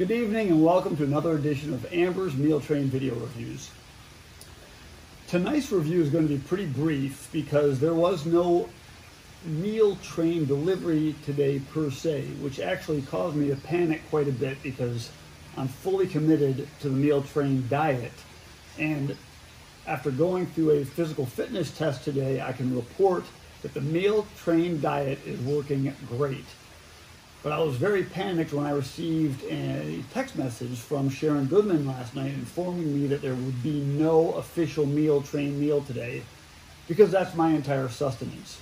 Good evening and welcome to another edition of Amber's Meal Train Video Reviews. Tonight's review is going to be pretty brief because there was no meal train delivery today per se, which actually caused me to panic quite a bit because I'm fully committed to the meal train diet. And after going through a physical fitness test today, I can report that the meal train diet is working great. But I was very panicked when I received a text message from Sharon Goodman last night informing me that there would be no official meal train meal today because that's my entire sustenance.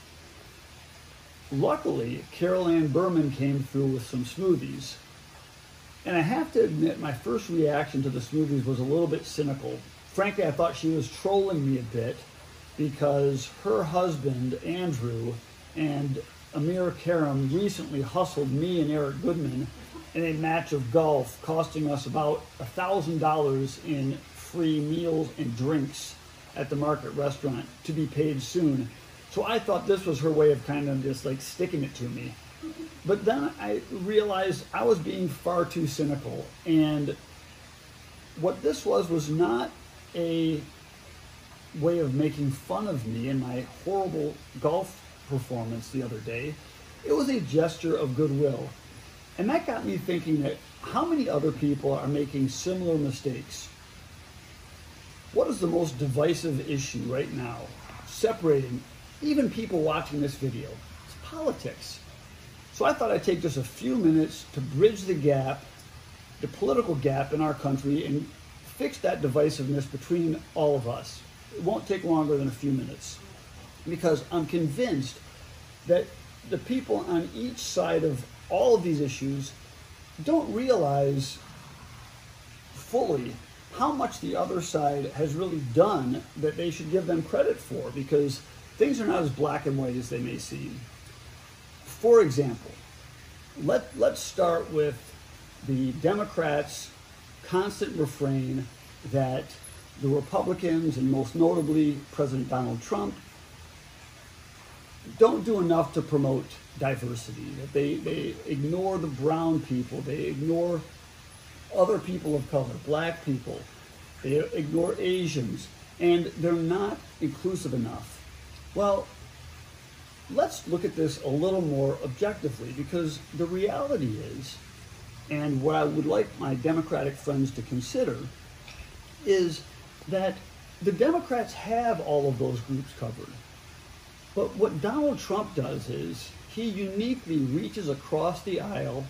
Luckily, Carolanne Berman came through with some smoothies. And I have to admit, my first reaction to the smoothies was a little bit cynical. Frankly, I thought she was trolling me a bit because her husband, Andrew, and Amir Karam recently hustled me and Eric Goodman in a match of golf, costing us about $1,000 in free meals and drinks at the Market restaurant to be paid soon. So I thought this was her way of kind of just like sticking it to me. But then I realized I was being far too cynical, and what this was not a way of making fun of me and my horrible golf performance the other day. It was a gesture of goodwill. And that got me thinking that how many other people are making similar mistakes? What is the most divisive issue right now, separating even people watching this video? It's politics. So I thought I'd take just a few minutes to bridge the gap, the political gap in our country, and fix that divisiveness between all of us. It won't take longer than a few minutes, because I'm convinced that the people on each side of all of these issues don't realize fully how much the other side has really done that they should give them credit for, because things are not as black and white as they may seem. For example, let's start with the Democrats' constant refrain that the Republicans, and most notably President Donald Trump, don't do enough to promote diversity, that they ignore the brown people, they ignore other people of color, black people, they ignore Asians, and they're not inclusive enough. Well, let's look at this a little more objectively, because the reality is, and what I would like my Democratic friends to consider, is that the Democrats have all of those groups covered. But what Donald Trump does is he uniquely reaches across the aisle,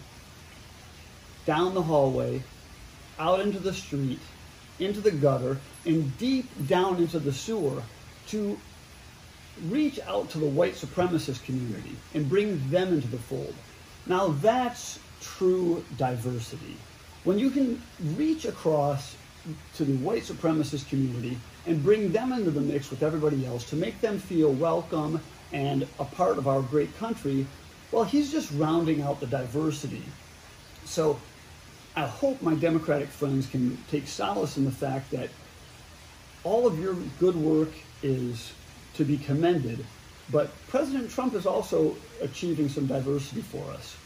down the hallway, out into the street, into the gutter, and deep down into the sewer to reach out to the white supremacist community and bring them into the fold. Now that's true diversity. When you can reach across to the white supremacist community and bring them into the mix with everybody else to make them feel welcome and a part of our great country, well, he's just rounding out the diversity. So I hope my Democratic friends can take solace in the fact that all of your good work is to be commended, but President Trump is also achieving some diversity for us.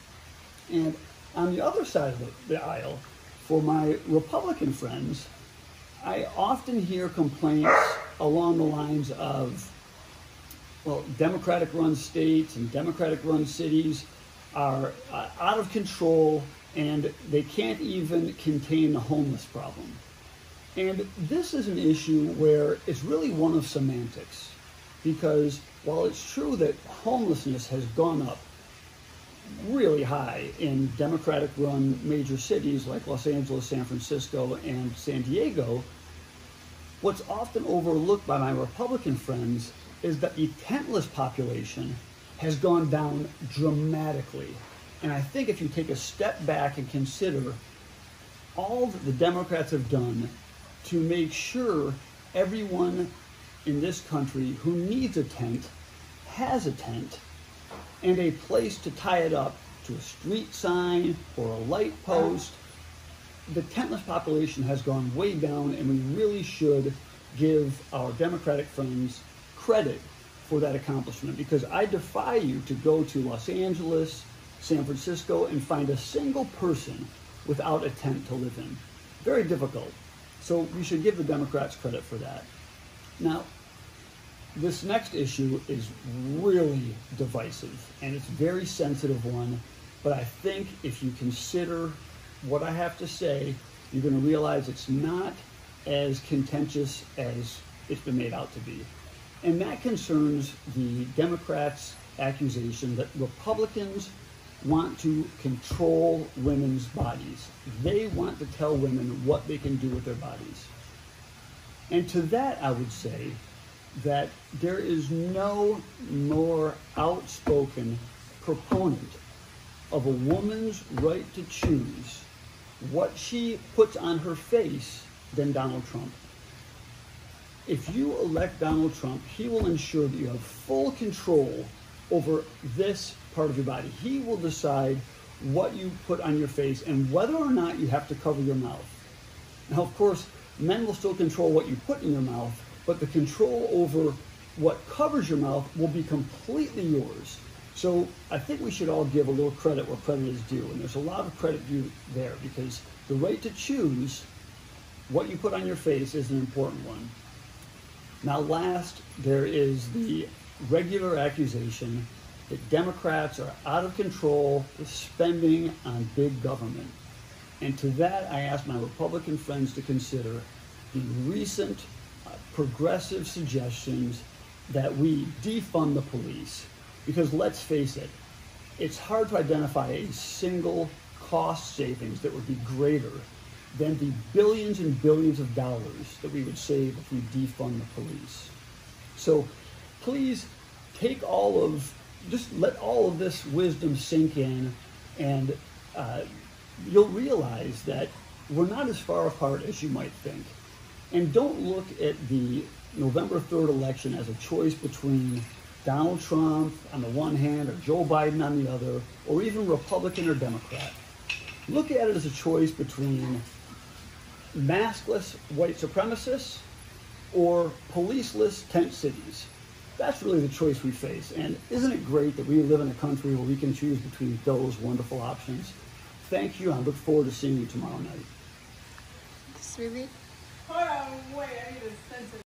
And on the other side of the aisle, for my Republican friends, I often hear complaints along the lines of, well, Democratic-run states and Democratic-run cities are out of control and they can't even contain the homeless problem. And this is an issue where it's really one of semantics, because while it's true that homelessness has gone up really high in Democratic-run major cities like Los Angeles, San Francisco, and San Diego, what's often overlooked by my Republican friends is that the tentless population has gone down dramatically. And I think if you take a step back and consider all that the Democrats have done to make sure everyone in this country who needs a tent has a tent, and a place to tie it up to a street sign or a light post, the tentless population has gone way down, and we really should give our Democratic friends credit for that accomplishment, because I defy you to go to Los Angeles, San Francisco, and find a single person without a tent to live in. Very difficult. So we should give the Democrats credit for that. Now, this next issue is really divisive, and it's a very sensitive one, but I think if you consider what I have to say, you're going to realize it's not as contentious as it's been made out to be. And that concerns the Democrats' accusation that Republicans want to control women's bodies. They want to tell women what they can do with their bodies. And to that, I would say that there is no more outspoken proponent of a woman's right to choose what she puts on her face than Donald Trump. If you elect Donald Trump, he will ensure that you have full control over this part of your body. He will decide what you put on your face and whether or not you have to cover your mouth. Now, of course, men will still control what you put in your mouth, but the control over what covers your mouth will be completely yours. So I think we should all give a little credit where credit is due, and there's a lot of credit due there, because the right to choose what you put on your face is an important one. Now last, there is the regular accusation that Democrats are out of control with spending on big government. And to that, I ask my Republican friends to consider the recent progressive suggestions that we defund the police. Because let's face it, it's hard to identify a single cost savings that would be greater than the billions and billions of dollars that we would save if we defund the police. So please just let all of this wisdom sink in, and you'll realize that we're not as far apart as you might think. And don't look at the November 3rd election as a choice between Donald Trump on the one hand or Joe Biden on the other, or even Republican or Democrat. Look at it as a choice between maskless white supremacists or policeless tent cities. That's really the choice we face. And isn't it great that we live in a country where we can choose between those wonderful options? Thank you. I look forward to seeing you tomorrow night. This really? Hold on, wait, I need to censor.